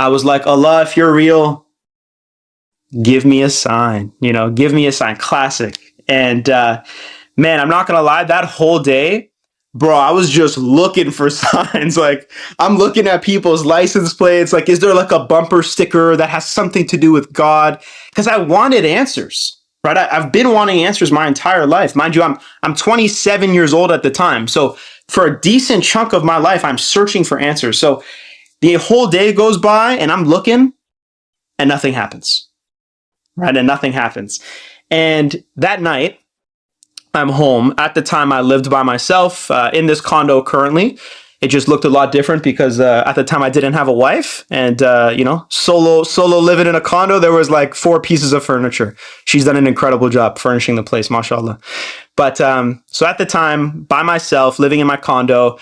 I was like, Allah, if you're real, give me a sign, give me a sign. Classic. And man, I'm not gonna lie, that whole day, bro, I was just looking for signs. Like, I'm looking at people's license plates. Like, is there like a bumper sticker that has something to do with God? Because I wanted answers. Right, I've been wanting answers my entire life, mind you. I'm 27 years old at the time, so for a decent chunk of my life, I'm searching for answers. So the whole day goes by, and I'm looking, and nothing happens. Right, and nothing happens. And that night, I'm home. At the time, I lived by myself in this condo currently. It just looked a lot different because at the time I didn't have a wife, and solo living in a condo. There was like 4 pieces of furniture. She's done an incredible job furnishing the place, mashallah. But so at the time, by myself, living in my condo,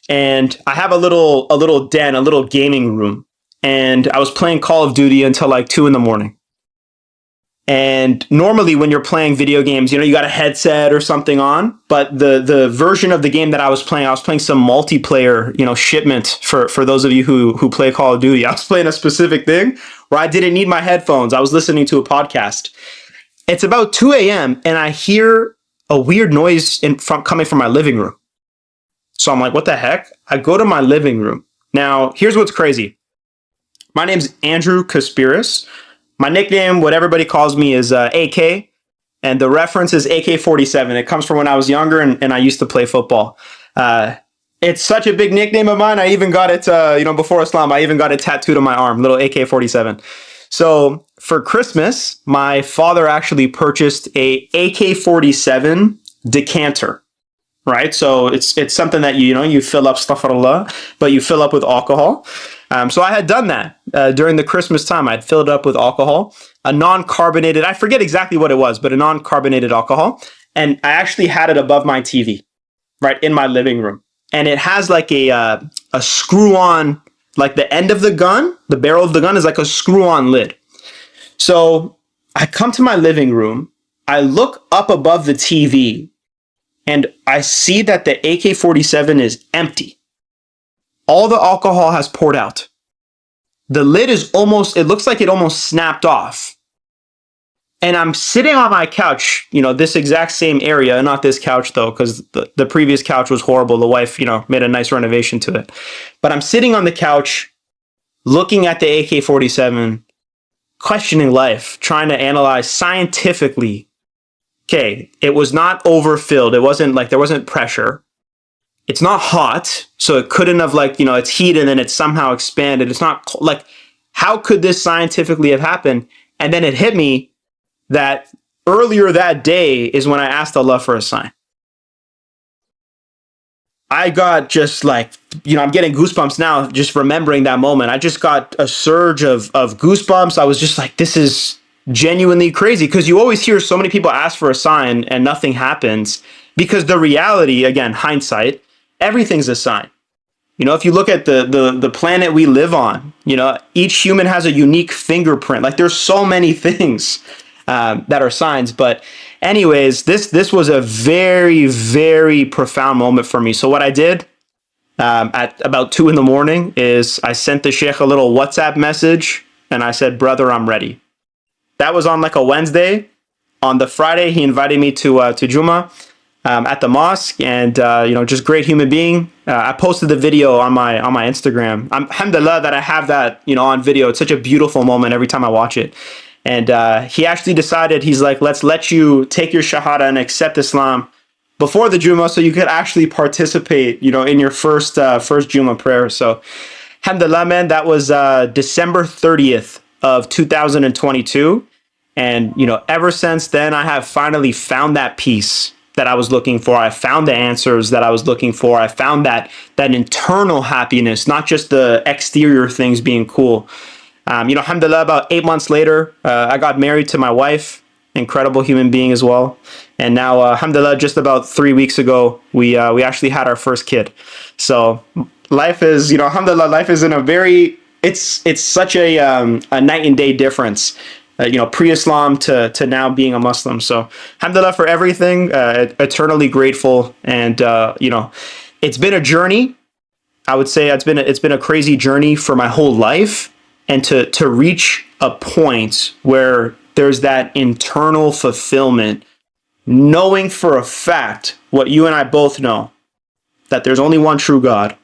and I have a little den, a little gaming room, and I was playing Call of Duty until like 2 in the morning. And normally when you're playing video games, you got a headset or something on, but the version of the game that I was playing some multiplayer, shipment for those of you who play Call of Duty. I was playing a specific thing where I didn't need my headphones. I was listening to a podcast. It's about 2 a.m. and I hear a weird noise coming from my living room. So I'm like, what the heck? I go to my living room. Now, here's what's crazy. My name's Andrew Kaspiris. My nickname, what everybody calls me, is AK, and the reference is AK-47. It comes from when I was younger and I used to play football. It's such a big nickname of mine. I even got it, before Islam, I even got it tattooed on my arm, little AK-47. So for Christmas, my father actually purchased a AK-47 decanter. Right, so it's something that you fill up, astaghfirullah, but you fill up with alcohol. So I had done that during the Christmas time. I'd filled it up with alcohol, a non-carbonated. I forget exactly what it was, but a non-carbonated alcohol, and I actually had it above my TV, right in my living room, and it has like a screw-on, like the end of the gun, the barrel of the gun is like a screw-on lid. So I come to my living room, I look up above the TV. And I see that the AK-47 is empty. All the alcohol has poured out. The lid is it looks like it almost snapped off. And I'm sitting on my couch, this exact same area, not this couch though, because the previous couch was horrible. The wife, made a nice renovation to it. But I'm sitting on the couch, looking at the AK-47, questioning life, trying to analyze scientifically. Okay, it was not overfilled. It wasn't like there wasn't pressure. It's not hot, so it couldn't have it's heat and then it somehow expanded. It's not like, how could this scientifically have happened? And then it hit me that earlier that day is when I asked Allah for a sign. I got just I'm getting goosebumps now just remembering that moment. I just got a surge of goosebumps. I was just like, this is genuinely crazy, because you always hear so many people ask for a sign and nothing happens, because the reality, again, hindsight, everything's a sign. If you look at the planet we live on, each human has a unique fingerprint. Like, there's so many things that are signs. But anyways, this was a very, very profound moment for me. So what I did at about 2 in the morning is I sent the sheikh a little WhatsApp message and I said, brother, I'm ready. That was on like a Wednesday. On the Friday, he invited me to Jummah at the mosque, and just great human being. I posted the video on my Instagram. Alhamdulillah that I have that on video. It's such a beautiful moment every time I watch it. And he actually decided, he's like, let's let you take your shahada and accept Islam before the Jummah, so you could actually participate, in your first Jummah prayer. So, alhamdulillah, man, that was December 30th. Of 2022, and ever since then I have finally found that peace that I was looking for. I found the answers that I was looking for. I found that internal happiness, not just the exterior things being cool. Alhamdulillah, about 8 months later, I got married to my wife, incredible human being as well. And now, alhamdulillah, just about 3 weeks ago, we actually had our first kid. So life is, alhamdulillah, life is in a very, it's such a night and day difference, pre-Islam to now being a Muslim. So alhamdulillah for everything, eternally grateful. And, it's been a journey. I would say it's been a crazy journey for my whole life. and to reach a point where there's that internal fulfillment, knowing for a fact what you and I both know, that there's only one true God,